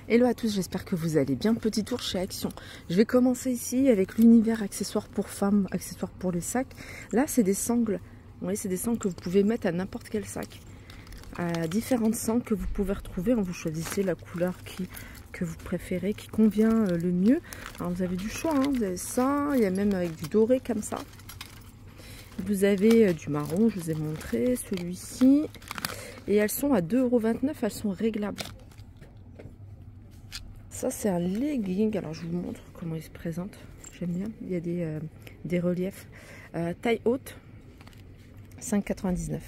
Hello à tous, j'espère que vous allez bien. Petit tour chez Action. Je vais commencer ici avec l'univers accessoires pour femmes, accessoires pour les sacs. Là, c'est des sangles. Vous voyez, c'est des sangles que vous pouvez mettre à n'importe quel sac. Différentes sangles que vous pouvez retrouver. Vous choisissez la couleur que vous préférez, qui convient le mieux. Alors, vous avez du choix, hein. Vous avez ça, il y a même avec du doré comme ça. Vous avez du marron, je vous ai montré, celui-ci. Et elles sont à 2,29 €, elles sont réglables. Ça, c'est un legging. Alors, je vous montre comment il se présente. J'aime bien. Il y a des reliefs. Taille haute, 5,99 €.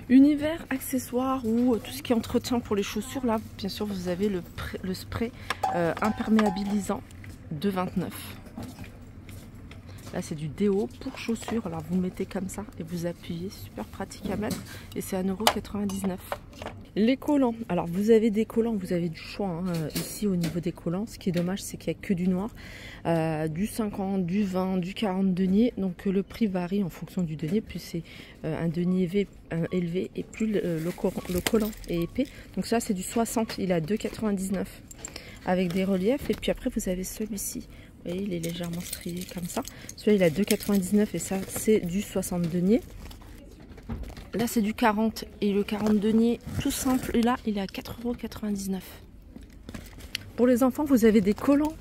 Univers accessoires ou tout ce qui est entretien pour les chaussures. Là, bien sûr, vous avez le spray imperméabilisant, 2,29 €. Là, c'est du déo pour chaussures. Alors, vous le mettez comme ça et vous appuyez. Super pratique à mettre. Et c'est 1,99 €. Les collants. Alors, vous avez des collants, vous avez du choix hein, ici au niveau des collants. Ce qui est dommage, c'est qu'il n'y a que du noir. Du 50, du 20, du 40 deniers. Donc, le prix varie en fonction du denier. Plus c'est un denier élevé et plus le collant est épais. Donc, ça, c'est du 60. Il est à 2,99 € avec des reliefs. Et puis après, vous avez celui-ci. Vous voyez, il est légèrement strié comme ça. Celui-là, il est à 2,99 € et ça, c'est du 60 deniers. Là, c'est du 40 et le 40 deniers tout simple. Et là, il est à 4,99 €. Pour les enfants, vous avez des collants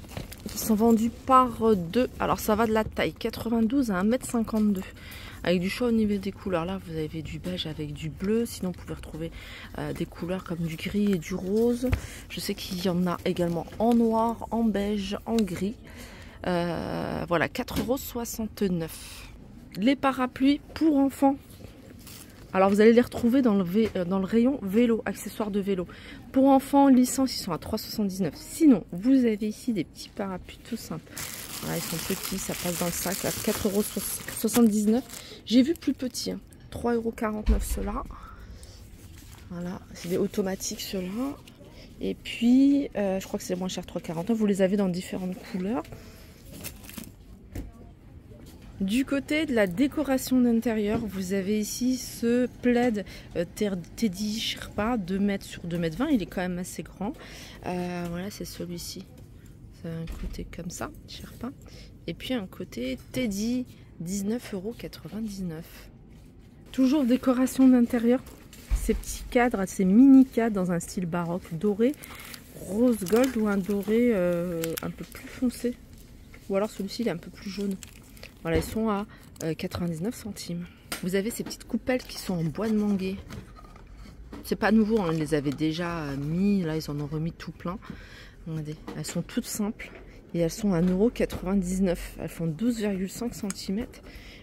qui sont vendus par 2. Alors, ça va de la taille 92 à 1,52 m. Avec du choix au niveau des couleurs. Là, vous avez du beige avec du bleu. Sinon, vous pouvez retrouver des couleurs comme du gris et du rose. Je sais qu'il y en a également en noir, en beige, en gris. Voilà, 4,69 €. Les parapluies pour enfants. Alors, vous allez les retrouver dans le rayon vélo, accessoires de vélo. Pour enfants, licence, ils sont à 3,79 €. Sinon, vous avez ici des petits parapluies tout simples. Voilà, ils sont petits, ça passe dans le sac, à 4,79 €. J'ai vu plus petit, hein. 3,49 € ceux-là. Voilà, c'est des automatiques ceux-là. Et puis, je crois que c'est moins cher, 3,49 €. Vous les avez dans différentes couleurs. Du côté de la décoration d'intérieur, vous avez ici ce plaid Teddy Sherpa, 2 m sur 2,20 m. Il est quand même assez grand. Voilà, c'est celui-ci. C'est un côté comme ça, Sherpa. Et puis un côté Teddy, 19,99 €. Toujours décoration d'intérieur. Ces petits cadres, ces mini cadres dans un style baroque doré, rose gold ou un doré un peu plus foncé. Ou alors celui-ci, il est un peu plus jaune. Voilà, ils sont à 99 centimes. Vous avez ces petites coupelles qui sont en bois de manguier. C'est pas nouveau, hein, ils les avaient déjà mis. Là, ils en ont remis tout plein. Regardez, elles sont toutes simples. Et elles sont à 1,99 €. Elles font 12,5 cm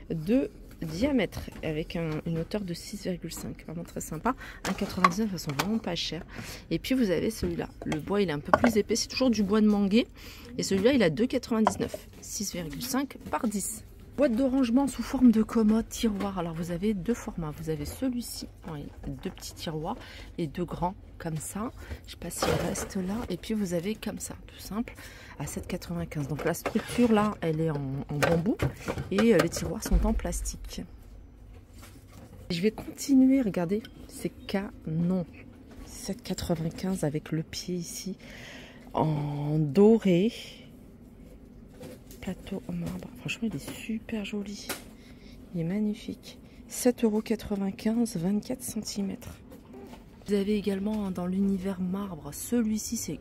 de diamètre. Avec une hauteur de 6,5. Vraiment très sympa. 1,99 €, elles sont vraiment pas chères. Et puis, vous avez celui-là. Le bois, il est un peu plus épais. C'est toujours du bois de manguier. Et celui-là, il a 2,99 €. 6,5 par 10. Boîte de rangement sous forme de commode, tiroir. Alors vous avez deux formats. Vous avez celui-ci, oui, 2 petits tiroirs et 2 grands comme ça. Je ne sais pas s'il reste là. Et puis vous avez comme ça, tout simple, à 7,95 €. Donc la structure là, elle est en bambou et les tiroirs sont en plastique. Je vais continuer, regardez, c'est canon. 7,95 € avec le pied ici en doré. Plateau en marbre. Franchement, il est super joli. Il est magnifique. 7,95 €, 24 cm. Vous avez également dans l'univers marbre, celui-ci, c'est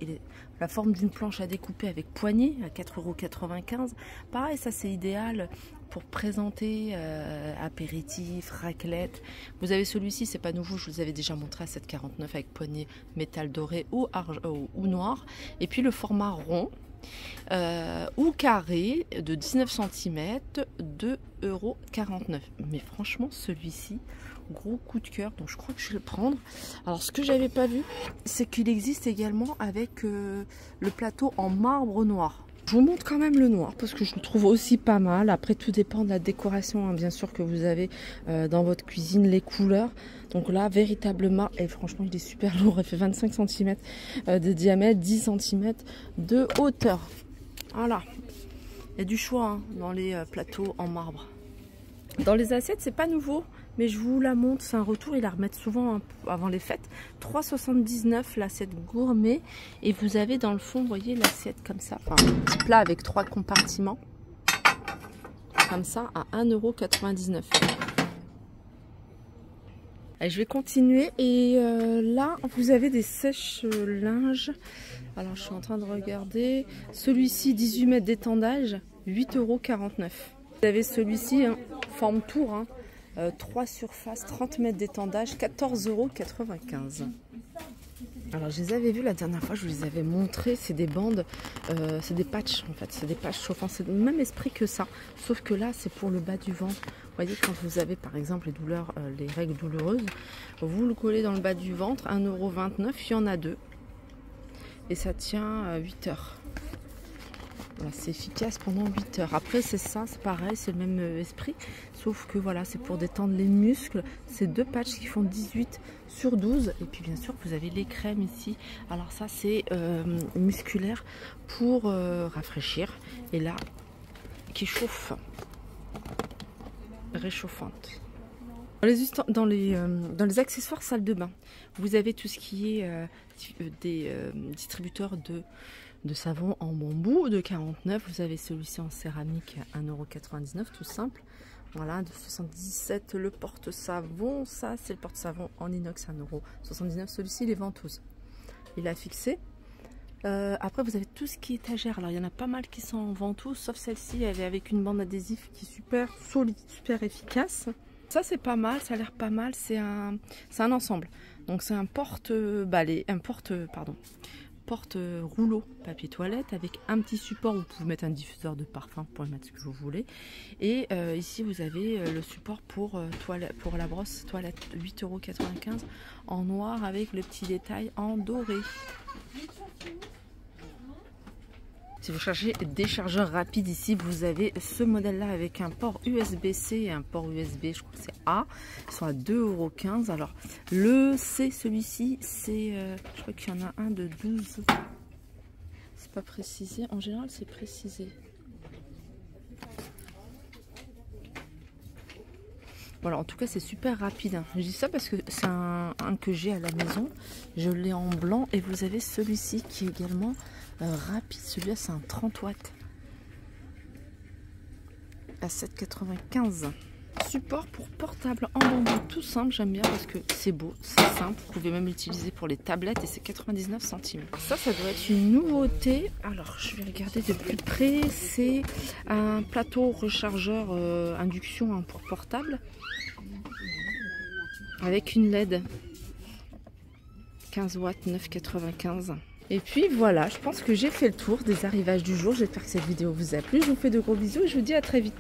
la forme d'une planche à découper avec poignée à 4,95 €. Pareil, ça c'est idéal pour présenter apéritif, raclette. Vous avez celui-ci, c'est pas nouveau, je vous avais déjà montré à 7,49 € avec poignée métal doré ou noir. Et puis le format rond. Ou carré de 19 cm, 2,49 €. Mais franchement, celui-ci, gros coup de cœur, donc je crois que je vais le prendre. Alors, ce que j'avais pas vu, c'est qu'il existe également avec le plateau en marbre noir. Je vous montre quand même le noir parce que je le trouve aussi pas mal. Après, tout dépend de la décoration, hein, bien sûr, que vous avez dans votre cuisine, les couleurs. Donc là, véritablement, et franchement, il est super lourd. Il fait 25 cm de diamètre, 10 cm de hauteur. Voilà. Il y a du choix hein, dans les plateaux en marbre. Dans les assiettes, c'est pas nouveau. mais je vous la montre, c'est un retour, ils la remettent souvent avant les fêtes. 3,79 l'assiette gourmet, et vous avez dans le fond, vous voyez l'assiette comme ça, enfin petit plat avec 3 compartiments, comme ça à 1,99 €. Allez, je vais continuer, et là vous avez des sèches-linges. Alors je suis en train de regarder, celui-ci 18 mètres d'étendage, 8,49 €. Vous avez celui-ci, hein, forme tour, hein, 3 surfaces, 30 mètres d'étendage, 14,95 €. Alors je les avais vus la dernière fois, je vous les avais montré, c'est des bandes, c'est des patchs en fait, c'est des patchs chauffants, c'est le même esprit que ça, sauf que là c'est pour le bas du ventre. Vous voyez, quand vous avez par exemple les douleurs, les règles douloureuses, vous le collez dans le bas du ventre, 1,29 €, il y en a 2. Et ça tient 8 heures. Voilà, c'est efficace pendant 8 heures. Après c'est ça, c'est pareil, c'est le même esprit, sauf que voilà, c'est pour détendre les muscles. C'est 2 patchs qui font 18/12. Et puis bien sûr vous avez les crèmes ici. Alors ça c'est musculaire pour rafraîchir, et là qui chauffe, réchauffante. Dans les accessoires salle de bain, vous avez tout ce qui est des distributeurs de savon en bambou de 49. Vous avez celui-ci en céramique à 1,99 € tout simple. Voilà, de 77 le porte-savon. Ça c'est le porte-savon en inox à 1,79 €. Celui-ci il est ventouse. Il a fixé. Après vous avez tout ce qui est étagère. Alors il y en a pas mal qui sont en ventouse, sauf celle-ci, elle est avec une bande adhésive qui est super solide, super efficace. Ça c'est pas mal, ça a l'air pas mal, c'est un ensemble. Donc c'est un porte-rouleau papier toilette avec un petit support, vous pouvez mettre un diffuseur de parfum pour mettre ce que vous voulez. Et ici vous avez le support pour la brosse toilette, 8,95 € en noir avec le petit détail en doré. Si vous cherchez des chargeurs rapides, ici vous avez ce modèle là avec un port USB-C et un port USB, je crois que c'est A, ils sont à 2,15 €. Alors le C, celui-ci, c'est je crois qu'il y en a un de 12, c'est pas précisé, en général c'est précisé. Voilà, en tout cas c'est super rapide, hein. Je dis ça parce que c'est un que j'ai à la maison, je l'ai en blanc, et vous avez celui-ci qui est également rapide. Celui-là c'est un 30 watts à 7,95 €. Support pour portable en bambou tout simple, j'aime bien parce que c'est beau, c'est simple, vous pouvez même l'utiliser pour les tablettes, et c'est 99 centimes. Ça doit être une nouveauté. Alors je vais regarder de plus près, c'est un plateau rechargeur induction, hein, pour portable avec une LED, 15 watts, 9,95 €. Et puis voilà, je pense que j'ai fait le tour des arrivages du jour. J'espère que cette vidéo vous a plu. Je vous fais de gros bisous et je vous dis à très vite.